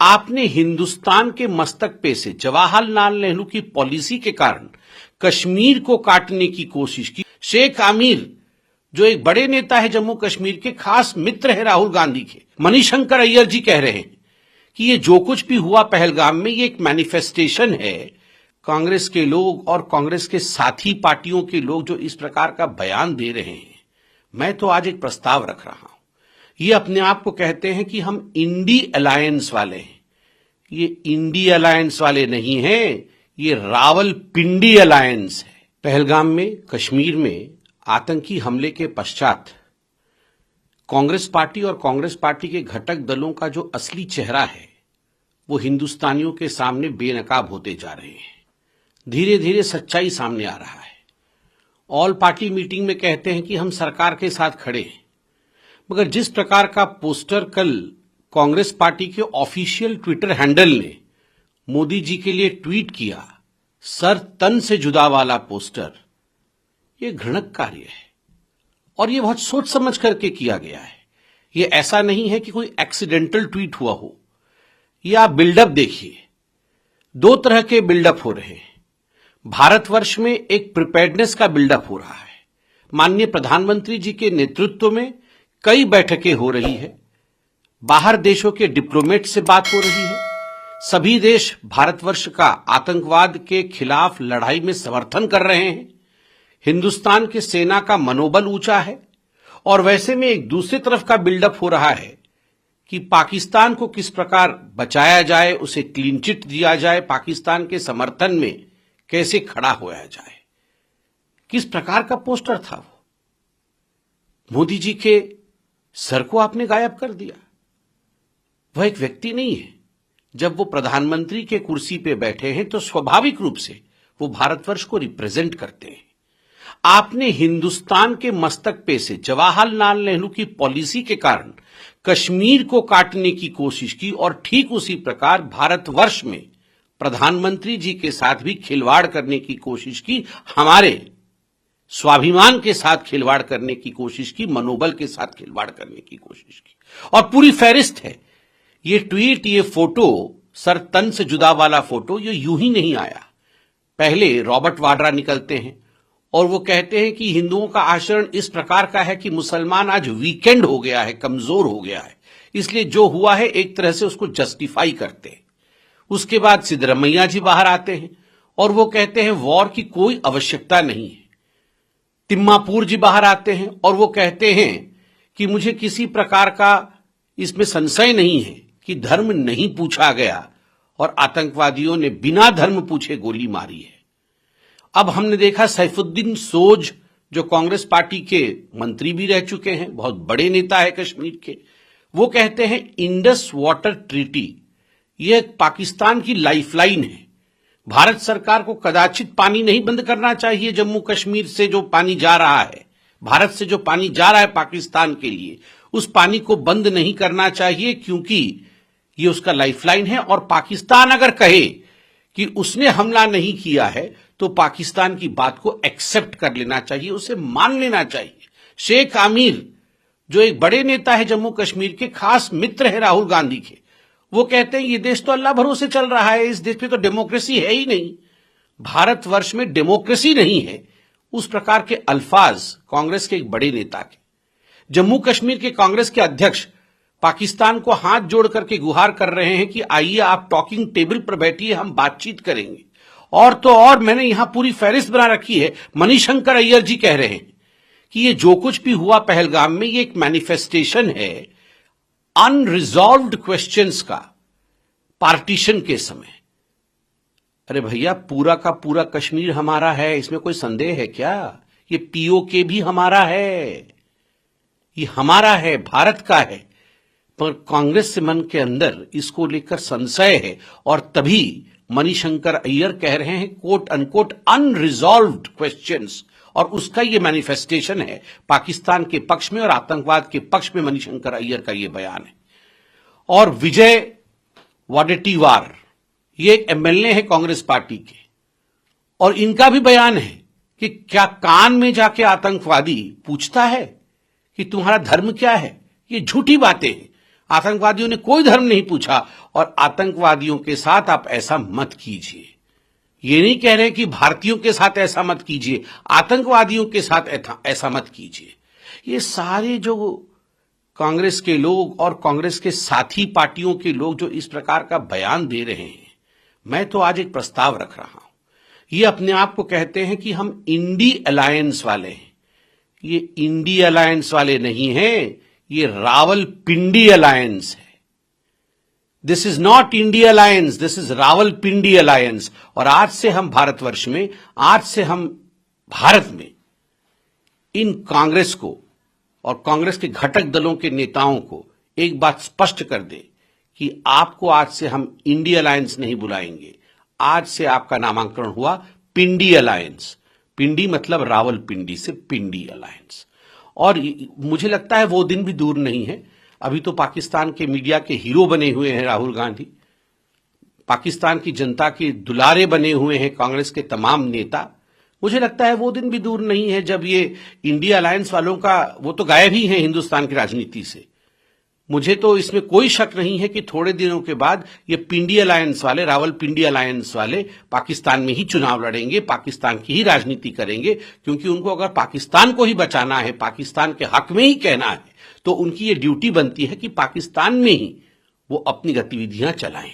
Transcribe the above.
आपने हिंदुस्तान के मस्तक पे से जवाहरलाल नेहरू की पॉलिसी के कारण कश्मीर को काटने की कोशिश की। शेख आमिर जो एक बड़े नेता है जम्मू कश्मीर के, खास मित्र है राहुल गांधी के, मणिशंकर अय्यर जी कह रहे हैं कि ये जो कुछ भी हुआ पहलगाम में ये एक मैनिफेस्टेशन है। कांग्रेस के लोग और कांग्रेस के साथी पार्टियों के लोग जो इस प्रकार का बयान दे रहे हैं, मैं तो आज एक प्रस्ताव रख रहा हूं। ये अपने आप को कहते हैं कि हम इंडी अलायंस वाले हैं। ये इंडी अलायंस वाले नहीं हैं, ये रावलपिंडी अलायंस है। पहलगाम में, कश्मीर में आतंकी हमले के पश्चात कांग्रेस पार्टी और कांग्रेस पार्टी के घटक दलों का जो असली चेहरा है वो हिंदुस्तानियों के सामने बेनकाब होते जा रहे हैं। धीरे धीरे सच्चाई सामने आ रहा है। ऑल पार्टी मीटिंग में कहते हैं कि हम सरकार के साथ खड़े हैं, मगर जिस प्रकार का पोस्टर कल कांग्रेस पार्टी के ऑफिशियल ट्विटर हैंडल ने मोदी जी के लिए ट्वीट किया, सर तन से जुदा वाला पोस्टर, ये घृणक कार्य है और ये बहुत सोच समझ करके किया गया है। ये ऐसा नहीं है कि कोई एक्सीडेंटल ट्वीट हुआ हो। ये आप बिल्डअप देखिए, दो तरह के बिल्डअप हो रहे हैं। भारतवर्ष में एक प्रिपेयर्डनेस का बिल्डअप हो रहा है। माननीय प्रधानमंत्री जी के नेतृत्व में कई बैठकें हो रही है, बाहर देशों के डिप्लोमेट से बात हो रही है। सभी देश भारतवर्ष का आतंकवाद के खिलाफ लड़ाई में समर्थन कर रहे हैं। हिंदुस्तान की सेना का मनोबल ऊंचा है और वैसे में एक दूसरी तरफ का बिल्डअप हो रहा है कि पाकिस्तान को किस प्रकार बचाया जाए, उसे क्लीन चिट दिया जाए, पाकिस्तान के समर्थन में कैसे खड़ा होया जाए। किस प्रकार का पोस्टर था वो? मोदी जी के सर को आपने गायब कर दिया। वह एक व्यक्ति नहीं है। जब वो प्रधानमंत्री के कुर्सी पे बैठे हैं तो स्वाभाविक रूप से वो भारतवर्ष को रिप्रेजेंट करते हैं। आपने हिंदुस्तान के मस्तक पे से जवाहरलाल नेहरू की पॉलिसी के कारण कश्मीर को काटने की कोशिश की और ठीक उसी प्रकार भारतवर्ष में प्रधानमंत्री जी के साथ भी खिलवाड़ करने की कोशिश की, हमारे स्वाभिमान के साथ खिलवाड़ करने की कोशिश की, मनोबल के साथ खिलवाड़ करने की कोशिश की। और पूरी फहरिस्त है। ये ट्वीट, ये फोटो, सर तन से जुदा वाला फोटो, ये यूं ही नहीं आया। पहले रॉबर्ट वाड्रा निकलते हैं और वो कहते हैं कि हिंदुओं का आचरण इस प्रकार का है कि मुसलमान आज वीकेंड हो गया है, कमजोर हो गया है, इसलिए जो हुआ है एक तरह से उसको जस्टिफाई करते हैं। उसके बाद सिद्धरमैया जी बाहर आते हैं और वो कहते हैं वॉर की कोई आवश्यकता नहीं है। तिम्मापुर जी बाहर आते हैं और वो कहते हैं कि मुझे किसी प्रकार का इसमें संशय नहीं है कि धर्म नहीं पूछा गया और आतंकवादियों ने बिना धर्म पूछे गोली मारी है। अब हमने देखा सैफुद्दीन सोज, जो कांग्रेस पार्टी के मंत्री भी रह चुके हैं, बहुत बड़े नेता है कश्मीर के, वो कहते हैं इंडस वाटर ट्रीटी यह पाकिस्तान की लाइफलाइन है। भारत सरकार को कदाचित पानी नहीं बंद करना चाहिए। जम्मू कश्मीर से जो पानी जा रहा है, भारत से जो पानी जा रहा है पाकिस्तान के लिए, उस पानी को बंद नहीं करना चाहिए, क्योंकि ये उसका लाइफलाइन है। और पाकिस्तान अगर कहे कि उसने हमला नहीं किया है तो पाकिस्तान की बात को एक्सेप्ट कर लेना चाहिए, उसे मान लेना चाहिए। शेख आमिर जो एक बड़े नेता है जम्मू कश्मीर के, खास मित्र है राहुल गांधी के, वो कहते हैं ये देश तो अल्लाह भरोसे चल रहा है, इस देश में तो डेमोक्रेसी है ही नहीं, भारतवर्ष में डेमोक्रेसी नहीं है। उस प्रकार के अल्फाज कांग्रेस के एक बड़े नेता के। जम्मू कश्मीर के कांग्रेस के अध्यक्ष पाकिस्तान को हाथ जोड़ करके गुहार कर रहे हैं कि आइए आप टॉकिंग टेबल पर बैठिए, हम बातचीत करेंगे। और तो और मैंने यहां पूरी फहरिस्त बना रखी है। मणिशंकर अय्यर जी कह रहे हैं कि ये जो कुछ भी हुआ पहलगाम में ये एक मैनिफेस्टेशन है अनरिजॉल्व्ड क्वेश्चंस का, पार्टीशन के समय। अरे भैया, पूरा का पूरा कश्मीर हमारा है, इसमें कोई संदेह है क्या? ये पीओके भी हमारा है, ये हमारा है, भारत का है। पर कांग्रेस से मन के अंदर इसको लेकर संशय है और तभी मणिशंकर अय्यर कह रहे हैं कोट अनकोट अनरिजॉल्व्ड क्वेश्चंस, और उसका ये मैनिफेस्टेशन है पाकिस्तान के पक्ष में और आतंकवाद के पक्ष में मणिशंकर अय्यर का ये बयान है। और विजय वडेट्टीवार, ये एक एमएलए है कांग्रेस पार्टी के, और इनका भी बयान है कि क्या कान में जाके आतंकवादी पूछता है कि तुम्हारा धर्म क्या है? ये झूठी बातें हैं। आतंकवादियों ने कोई धर्म नहीं पूछा और आतंकवादियों के साथ आप ऐसा मत कीजिए। ये नहीं कह रहे कि भारतीयों के साथ ऐसा मत कीजिए, आतंकवादियों के साथ ऐसा मत कीजिए। ये सारे जो कांग्रेस के लोग और कांग्रेस के साथी पार्टियों के लोग जो इस प्रकार का बयान दे रहे हैं, मैं तो आज एक प्रस्ताव रख रहा हूं। ये अपने आप को कहते हैं कि हम इंडी अलायंस वाले हैं। ये इंडी अलायंस वाले नहीं हैं, ये रावलपिंडी अलायंस है। This is not India alliance, this is Rawalpindi alliance. और आज से हम भारतवर्ष में, आज से हम भारत में इन कांग्रेस को और कांग्रेस के घटक दलों के नेताओं को एक बात स्पष्ट कर दे कि आपको आज से हम इंडिया अलायंस नहीं बुलाएंगे। आज से आपका नामांकन हुआ पिंडी अलायंस। पिंडी मतलब रावलपिंडी से पिंडी अलायंस। और मुझे लगता है वो दिन भी दूर नहीं है। अभी तो पाकिस्तान के मीडिया के हीरो बने हुए हैं राहुल गांधी, पाकिस्तान की जनता के दुलारे बने हुए हैं कांग्रेस के तमाम नेता। मुझे लगता है वो दिन भी दूर नहीं है जब ये इंडिया अलायंस वालों का, वो तो गायब ही है हिंदुस्तान की राजनीति से। मुझे तो इसमें कोई शक नहीं है कि थोड़े दिनों के बाद ये पिंडी अलायंस वाले, रावलपिंडी अलायंस वाले पाकिस्तान में ही चुनाव लड़ेंगे, पाकिस्तान की ही राजनीति करेंगे। क्योंकि उनको अगर पाकिस्तान को ही बचाना है, पाकिस्तान के हक में ही कहना है, तो उनकी ये ड्यूटी बनती है कि पाकिस्तान में ही वो अपनी गतिविधियां चलाएं।